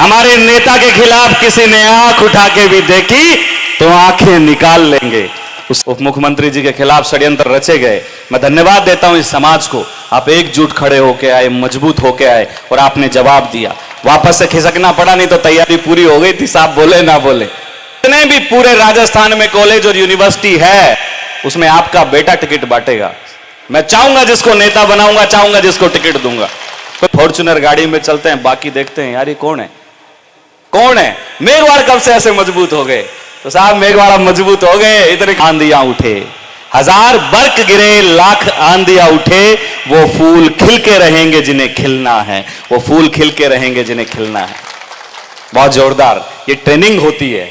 हमारे नेता के खिलाफ किसी ने आंख उठा के भी देखी तो आंखें निकाल लेंगे। उस उप मुख्यमंत्री जी के खिलाफ षड्यंत्र रचे गए। मैं धन्यवाद देता हूं इस समाज को, आप एकजुट खड़े होके आए, मजबूत होके आए और आपने जवाब दिया। वापस से खिसकना पड़ा, नहीं तो तैयारी पूरी हो गई थी, साहब बोले ना बोले। जितने भी पूरे राजस्थान में कॉलेज और यूनिवर्सिटी है उसमें आपका बेटा टिकट बांटेगा। मैं चाहूंगा जिसको नेता बनाऊंगा, चाहूंगा जिसको टिकट दूंगा। तो फॉर्च्यूनर गाड़ी में चलते हैं, बाकी देखते हैं यार ये कौन है, कौन है। मेघवाड़ कब से ऐसे मजबूत हो गए? तो साहब मेघवाड़ मजबूत हो गए, इतने आंधियां उठे, हजार बर्क गिरे, लाख आंधियां उठे, वो फूल खिल के रहेंगे जिन्हें खिलना है, वो फूल खिल के रहेंगे जिन्हें खिलना है। बहुत जोरदार ये ट्रेनिंग होती है,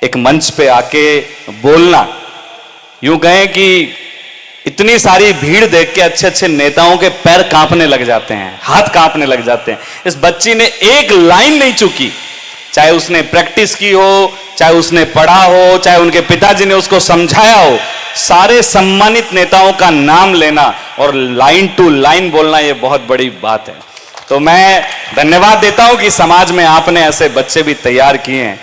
एक मंच पे आके बोलना। यूं कहें कि इतनी सारी भीड़ देख के अच्छे अच्छे नेताओं के पैर कांपने लग जाते हैं, हाथ कांपने लग जाते हैं। इस बच्ची ने एक लाइन नहीं चूकी, चाहे उसने प्रैक्टिस की हो, चाहे उसने पढ़ा हो, चाहे उनके पिताजी ने उसको समझाया हो। सारे सम्मानित नेताओं का नाम लेना और लाइन टू लाइन बोलना, ये बहुत बड़ी बात है। तो मैं धन्यवाद देता हूं कि समाज में आपने ऐसे बच्चे भी तैयार किए हैं।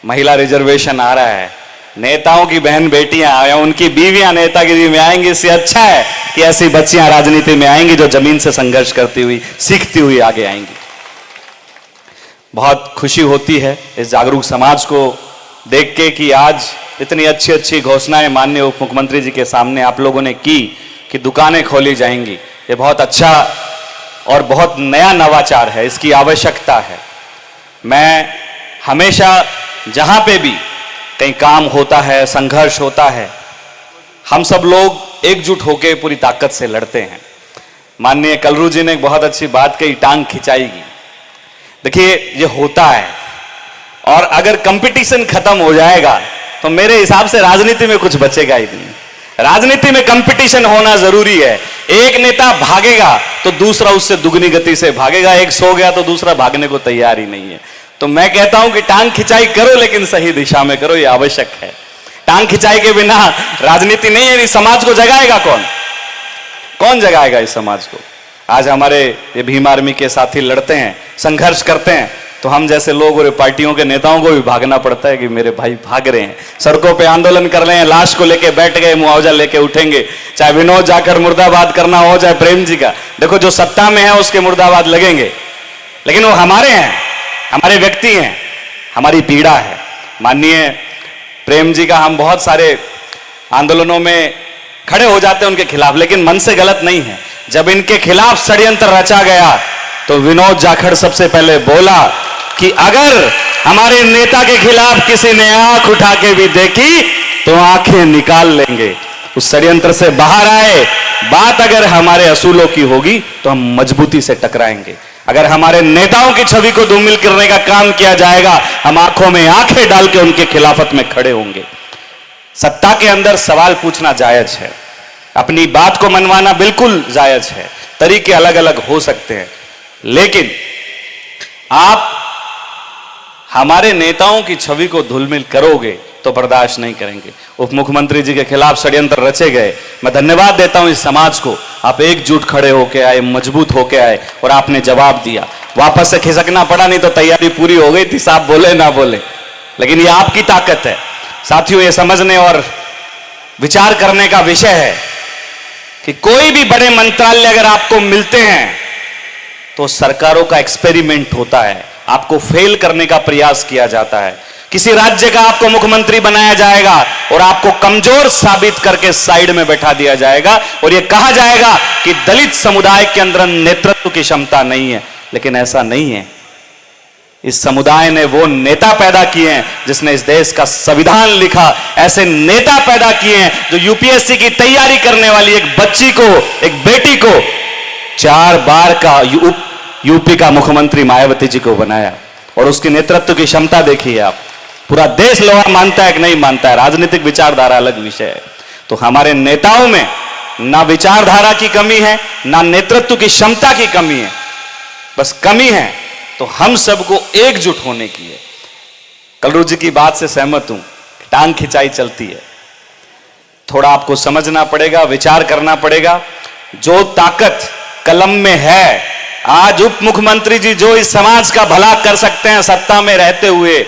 महिला रिजर्वेशन आ रहा है, नेताओं की बहन बेटियां या उनकी बीवियां नेतागिरी में आएंगी, इससे अच्छा है कि ऐसी बच्चियां राजनीति में आएंगी जो जमीन से संघर्ष करती हुई, सीखती हुई आगे आएंगी। बहुत खुशी होती है इस जागरूक समाज को देख के कि आज इतनी अच्छी अच्छी घोषणाएं माननीय उप मुख्यमंत्री जी के सामने आप लोगों ने की कि दुकानें खोली जाएंगी। ये बहुत अच्छा और बहुत नया नवाचार है, इसकी आवश्यकता है। मैं हमेशा जहां पे भी कहीं काम होता है, संघर्ष होता है, हम सब लोग एकजुट होकर पूरी ताकत से लड़ते हैं। माननीय कलरू जी ने एक बहुत अच्छी बात कही, टांग खिंचाएगी। देखिए ये होता है, और अगर कंपटीशन खत्म हो जाएगा तो मेरे हिसाब से राजनीति में कुछ बचेगा ही नहीं। राजनीति में कंपटीशन होना जरूरी है। एक नेता भागेगा तो दूसरा उससे दुगनी गति से भागेगा, एक सो गया तो दूसरा भागने को तैयार ही नहीं है। तो मैं कहता हूं कि टांग खिंचाई करो, लेकिन सही दिशा में करो, ये आवश्यक है। टांग खिंचाई के बिना राजनीति नहीं है। इस समाज को जगाएगा कौन? कौन जगाएगा इस समाज को? आज हमारे ये भीम आर्मी के साथी लड़ते हैं, संघर्ष करते हैं, तो हम जैसे लोग और पार्टियों के नेताओं को भी भागना पड़ता है कि मेरे भाई भाग रहे हैं, सड़कों पे आंदोलन कर रहे हैं, लाश को लेके बैठ गए, मुआवजा लेके उठेंगे। चाहे विनोद जाकर मुर्दाबाद करना हो, चाहे प्रेम जी का, देखो जो सत्ता में है उसके मुर्दाबाद लगेंगे, लेकिन वो हमारे हैं, हमारे व्यक्ति हैं, हमारी पीड़ा है। माननीय प्रेम जी का हम बहुत सारे आंदोलनों में खड़े हो जाते हैं उनके खिलाफ, लेकिन मन से गलत नहीं है। जब इनके खिलाफ षड्यंत्र रचा गया तो विनोद जाखड़ सबसे पहले बोला कि अगर हमारे नेता के खिलाफ किसी ने आंख उठा के भी देखी तो आंखें निकाल लेंगे। उस षड्यंत्र से बाहर आए। बात अगर हमारे असूलों की होगी तो हम मजबूती से टकराएंगे। अगर हमारे नेताओं की छवि को धूमिल करने का काम किया जाएगा, हम आंखों में आंखें डाल के उनके खिलाफत में खड़े होंगे। सत्ता के अंदर सवाल पूछना जायज है, अपनी बात को मनवाना बिल्कुल जायज है, तरीके अलग अलग हो सकते हैं, लेकिन आप हमारे नेताओं की छवि को धूमिल करोगे तो बर्दाश्त नहीं करेंगे। उप मुख्यमंत्री जी के खिलाफ षड्यंत्र रचे गए। मैं धन्यवाद देता हूं इस समाज को, आप एकजुट खड़े होके आए, मजबूत होके आए और आपने जवाब दिया। वापस से खिसकना पड़ा, नहीं तो तैयारी पूरी हो गई थी, साहब बोले ना बोले। लेकिन ये आपकी ताकत है साथियों, ये समझने और विचार करने का विषय है कि कोई भी बड़े मंत्रालय अगर आपको मिलते हैं तो सरकारों का एक्सपेरिमेंट होता है, आपको फेल करने का प्रयास किया जाता है। किसी राज्य का आपको मुख्यमंत्री बनाया जाएगा और आपको कमजोर साबित करके साइड में बैठा दिया जाएगा और यह कहा जाएगा कि दलित समुदाय के अंदर नेतृत्व की क्षमता नहीं है। लेकिन ऐसा नहीं है। इस समुदाय ने वो नेता पैदा किए हैं जिसने इस देश का संविधान लिखा। ऐसे नेता पैदा किए हैं जो यूपीएससी की तैयारी करने वाली एक बच्ची को, एक बेटी को 4 बार का यूपी का मुख्यमंत्री मायावती जी को बनाया। और उसकी नेतृत्व की क्षमता देखिए आप। पूरा देश लोहा मानता है कि नहीं मानता है, राजनीतिक विचारधारा अलग विषय है। तो हमारे नेताओं में ना विचारधारा की कमी है, ना नेतृत्व की क्षमता की कमी है, बस कमी है तो हम सबको एकजुट होने की है। कलरू जी की बात से सहमत हूं, टांग खिंचाई चलती है। थोड़ा आपको समझना पड़ेगा, विचार करना पड़ेगा। जो ताकत कलम में है आज उप मुख्यमंत्री जी जो इस समाज का भला कर सकते हैं सत्ता में रहते हुए,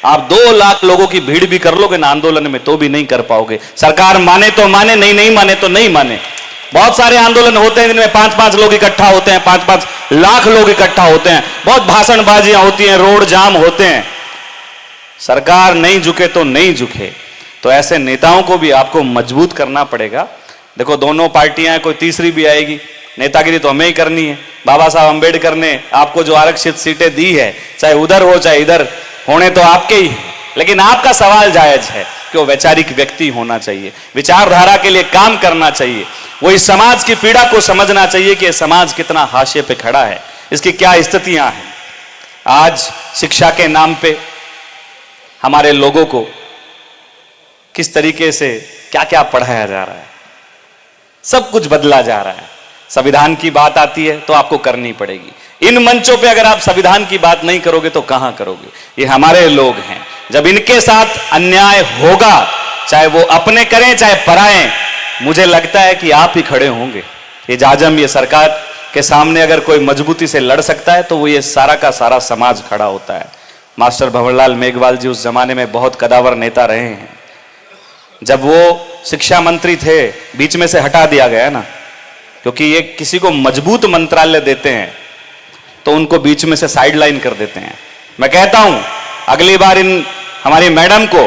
आप 2 लाख लोगों की भीड़ भी कर लोगे ना आंदोलन में तो भी नहीं कर पाओगे। सरकार माने तो माने, नहीं माने तो नहीं माने। बहुत सारे आंदोलन होते हैं जिनमें 5-5 लोग इकट्ठा होते हैं, 5-5 लाख लोग इकट्ठा होते हैं, बहुत भाषणबाजियां होती हैं, रोड जाम होते हैं। सरकार नहीं झुके तो नहीं झुके, तो ऐसे नेताओं को भी आपको मजबूत करना पड़ेगा। देखो दोनों पार्टियां हैं, कोई तीसरी भी आएगी, नेतागिरी तो हमें ही करनी है। बाबा साहब अंबेडकर ने आपको जो आरक्षित सीटें दी है, चाहे उधर हो चाहे इधर, होने तो आपके ही है, लेकिन आपका सवाल जायज है कि वो वैचारिक व्यक्ति होना चाहिए, विचारधारा के लिए काम करना चाहिए, वो इस समाज की पीड़ा को समझना चाहिए कि ये समाज कितना हाशिए पे खड़ा है, इसकी क्या स्थितियां हैं। आज शिक्षा के नाम पे हमारे लोगों को किस तरीके से क्या क्या पढ़ाया जा रहा है, सब कुछ बदला जा रहा है। संविधान की बात आती है तो आपको करनी पड़ेगी। इन मंचों पे अगर आप संविधान की बात नहीं करोगे तो कहां करोगे? ये हमारे लोग हैं, जब इनके साथ अन्याय होगा, चाहे वो अपने करें चाहे पराए, मुझे लगता है कि आप ही खड़े होंगे। ये जाजम, ये सरकार के सामने अगर कोई मजबूती से लड़ सकता है तो वो ये सारा का सारा समाज खड़ा होता है। मास्टर भंवरलाल मेघवाल जी उस जमाने में बहुत कदावर नेता रहे हैं। जब वो शिक्षा मंत्री थे, बीच में से हटा दिया गया ना, क्योंकि ये किसी को मजबूत मंत्रालय देते हैं तो उनको बीच में से साइडलाइन कर देते हैं। मैं कहता हूं अगली बार इन हमारी मैडम को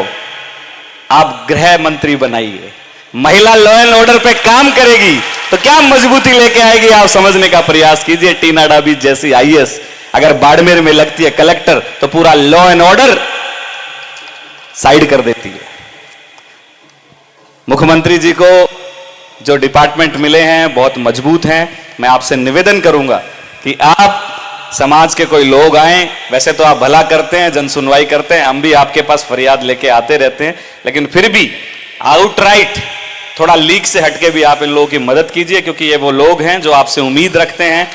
आप गृह मंत्री बनाइए, महिला लॉ एंड ऑर्डर पे काम करेगी तो क्या मजबूती लेके आएगी, आप समझने का प्रयास कीजिए। टीना डाबी जैसी आईएएस अगर बाड़मेर में लगती है कलेक्टर तो पूरा लॉ एंड ऑर्डर साइड कर देती है। मुख्यमंत्री जी को जो डिपार्टमेंट मिले हैं बहुत मजबूत हैं। मैं आपसे निवेदन करूंगा कि आप समाज के कोई लोग आए, वैसे तो आप भला करते हैं, जन सुनवाई करते हैं, हम भी आपके पास फरियाद लेके आते रहते हैं, लेकिन फिर भी आउटराइट थोड़ा लीक से हटके भी आप इन लोगों की मदद कीजिए, क्योंकि ये वो लोग हैं जो आपसे उम्मीद रखते हैं।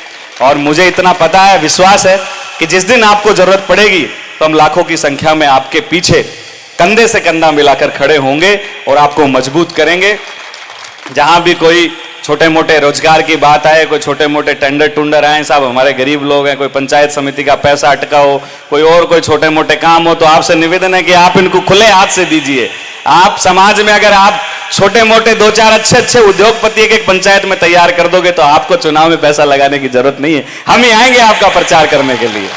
और मुझे इतना पता है, विश्वास है कि जिस दिन आपको जरूरत पड़ेगी तो हम लाखों की संख्या में आपके पीछे कंधे से कंधा मिलाकर खड़े होंगे और आपको मजबूत करेंगे। जहां भी कोई छोटे मोटे रोजगार की बात आए, कोई छोटे मोटे टेंडर टुंडर आए, साहब हमारे गरीब लोग हैं, कोई पंचायत समिति का पैसा अटका हो, कोई और कोई छोटे मोटे काम हो, तो आपसे निवेदन है कि आप इनको खुले हाथ से दीजिए। आप समाज में अगर आप छोटे मोटे 2-4 अच्छे उद्योगपति एक पंचायत में तैयार कर दोगे तो आपको चुनाव में पैसा लगाने की जरूरत नहीं है, हम ही आएंगे आपका प्रचार करने के लिए।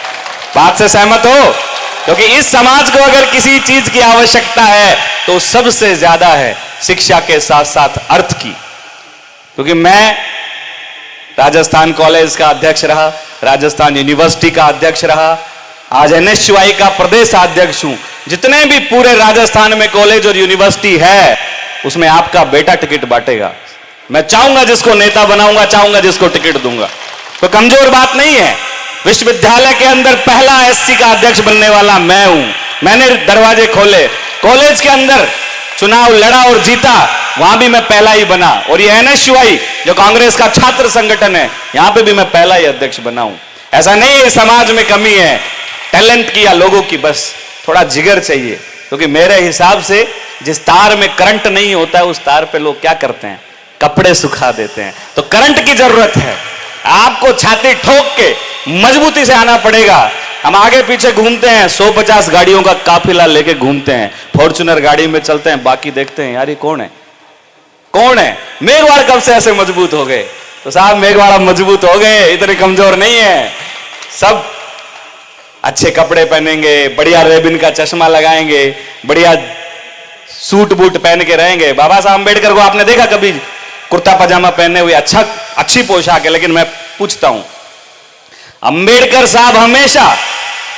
बात से सहमत हो? क्योंकि इस समाज को अगर किसी चीज की आवश्यकता है तो सबसे ज्यादा है शिक्षा के साथ साथ अर्थ की। क्योंकि मैं राजस्थान कॉलेज का अध्यक्ष रहा, राजस्थान यूनिवर्सिटी का अध्यक्ष रहा, आज एनएसयूआई का प्रदेश अध्यक्ष हूं। जितने भी पूरे राजस्थान में कॉलेज और यूनिवर्सिटी है उसमें आपका बेटा टिकट बांटेगा। मैं चाहूंगा जिसको नेता बनाऊंगा, चाहूंगा जिसको टिकट दूंगा, तो कमजोर बात नहीं है। विश्वविद्यालय के अंदर पहला एससी का अध्यक्ष बनने वाला मैं हूं, मैंने दरवाजे खोले। कॉलेज के अंदर चुनाव लड़ा और जीता, वहां भी मैं पहला ही बना। और ये एनएसयूआई जो कांग्रेस का छात्र संगठन है, यहां पे भी मैं पहला ही अध्यक्ष बना हूं। ऐसा नहीं है समाज में कमी है टैलेंट की या लोगों की, बस थोड़ा जिगर चाहिए। क्योंकि मेरे हिसाब से जिस तार में करंट नहीं होता है उस तार पे लोग क्या करते हैं, कपड़े सुखा देते हैं। तो करंट की जरूरत है, आपको छाती ठोक के मजबूती से आना पड़ेगा। हम आगे पीछे घूमते हैं, 150 गाड़ियों का काफिला लेके घूमते हैं, फॉर्च्यूनर गाड़ी में चलते हैं, बाकी देखते हैं यार ये कौन है, कौन है। मेघवाड़ कब से ऐसे मजबूत हो गए? तो साहब मेघवाड़ अब मजबूत हो गए, इतने कमजोर नहीं है। सब अच्छे कपड़े पहनेंगे, बढ़िया रेबिन का चश्मा लगाएंगे, बढ़िया सूट बूट पहन के रहेंगे। बाबा साहब अंबेडकर को आपने देखा कभी कुर्ता पजामा पहने हुए? अच्छी पोशाक है, लेकिन मैं पूछता हूं, अंबेडकर साहब हमेशा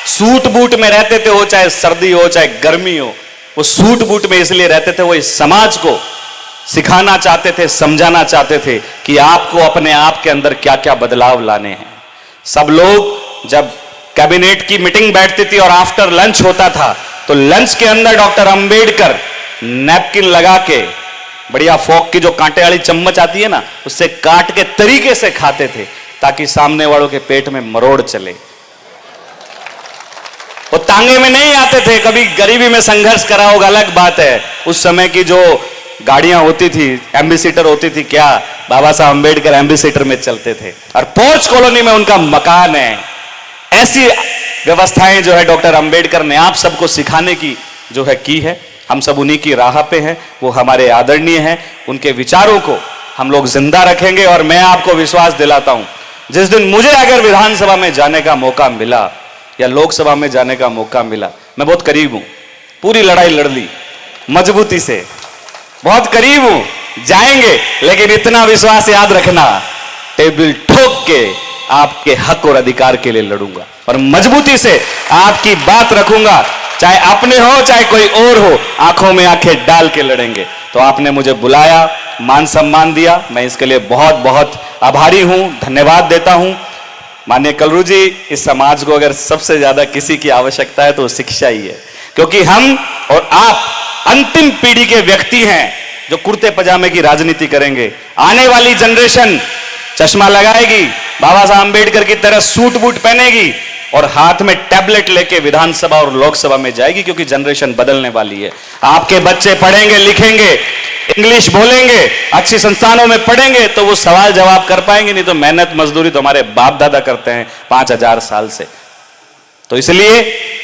सूट बूट में रहते थे, हो चाहे सर्दी हो चाहे गर्मी हो। वो सूट बूट में इसलिए रहते थे, वो इस समाज को सिखाना चाहते थे, समझाना चाहते थे कि आपको अपने आप के अंदर क्या क्या बदलाव लाने हैं। सब लोग जब कैबिनेट की मीटिंग बैठती थी और आफ्टर लंच होता था तो लंच के अंदर डॉक्टर अंबेडकर नैपकिन लगा के बढ़िया फोक की जो कांटे वाली चम्मच आती है ना, उससे काट के तरीके से खाते थे ताकि सामने वालों के पेट में मरोड़ चले। वो तांगे में नहीं आते थे, कभी गरीबी में संघर्ष करा होगा अलग बात है। उस समय की जो गाड़ियां होती थी, एम्बेसडर होती थी, क्या बाबा साहब अंबेडकर एम्बेसडर में चलते थे और पोर्च कॉलोनी में उनका मकान है। ऐसी व्यवस्थाएं जो है डॉक्टर अंबेडकर ने आप सबको सिखाने की जो है की है। हम सब उन्हीं की राह पे हैं, वो हमारे आदरणीय हैं। उनके विचारों को हम लोग जिंदा रखेंगे और मैं आपको विश्वास दिलाता हूं, जिस दिन मुझे अगर विधानसभा में जाने का मौका मिला या लोकसभा में जाने का मौका मिला, मैं बहुत करीब हूं, पूरी लड़ाई लड़ ली मजबूती से, बहुत करीब हूं, जाएंगे। लेकिन इतना विश्वास याद रखना, टेबल ठोक के आपके हक और अधिकार के लिए लड़ूंगा और मजबूती से आपकी बात रखूंगा, चाहे अपने हो चाहे कोई और हो, आंखों में आंखें डाल के लड़ेंगे। तो आपने मुझे बुलाया, मान सम्मान दिया, मैं इसके लिए बहुत बहुत आभारी हूं, धन्यवाद देता हूं। माननीय कलरू जी, इस समाज को अगर सबसे ज्यादा किसी की आवश्यकता है तो शिक्षा ही है, क्योंकि हम और आप अंतिम पीढ़ी के व्यक्ति हैं जो कुर्ते पजामे की राजनीति करेंगे। आने वाली जनरेशन चश्मा लगाएगी, बाबा साहब अंबेडकर की तरह सूट बूट पहनेगी और हाथ में टैबलेट लेके विधानसभा और लोकसभा में जाएगी, क्योंकि जनरेशन बदलने वाली है। आपके बच्चे पढ़ेंगे, लिखेंगे, इंग्लिश बोलेंगे, अच्छी संस्थानों में पढ़ेंगे तो वो सवाल जवाब कर पाएंगे, नहीं तो मेहनत मजदूरी तो हमारे बाप दादा करते हैं 5000 साल से। तो इसलिए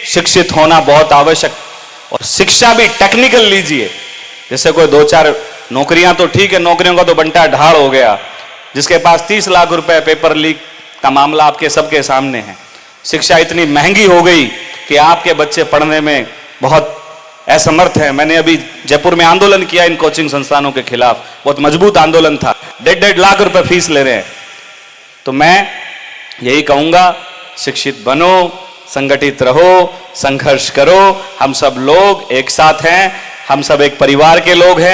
शिक्षित होना बहुत आवश्यक, और शिक्षा भी टेक्निकल लीजिए। जैसे कोई 2-4 नौकरियां तो ठीक है, नौकरियों का तो बंटा ढाल हो गया। जिसके पास 30 लाख रुपए पेपर लीक का मामला आपके सबके सामने है। शिक्षा इतनी महंगी हो गई कि आपके बच्चे पढ़ने में बहुत असमर्थ हैं। मैंने अभी जयपुर में आंदोलन किया इन कोचिंग संस्थानों के खिलाफ, बहुत मजबूत आंदोलन था। 1.5 लाख रुपए फीस ले रहे हैं। तो मैं यही कहूंगा, शिक्षित बनो, संगठित रहो, संघर्ष करो। हम सब लोग एक साथ हैं, हम सब एक परिवार के लोग हैं।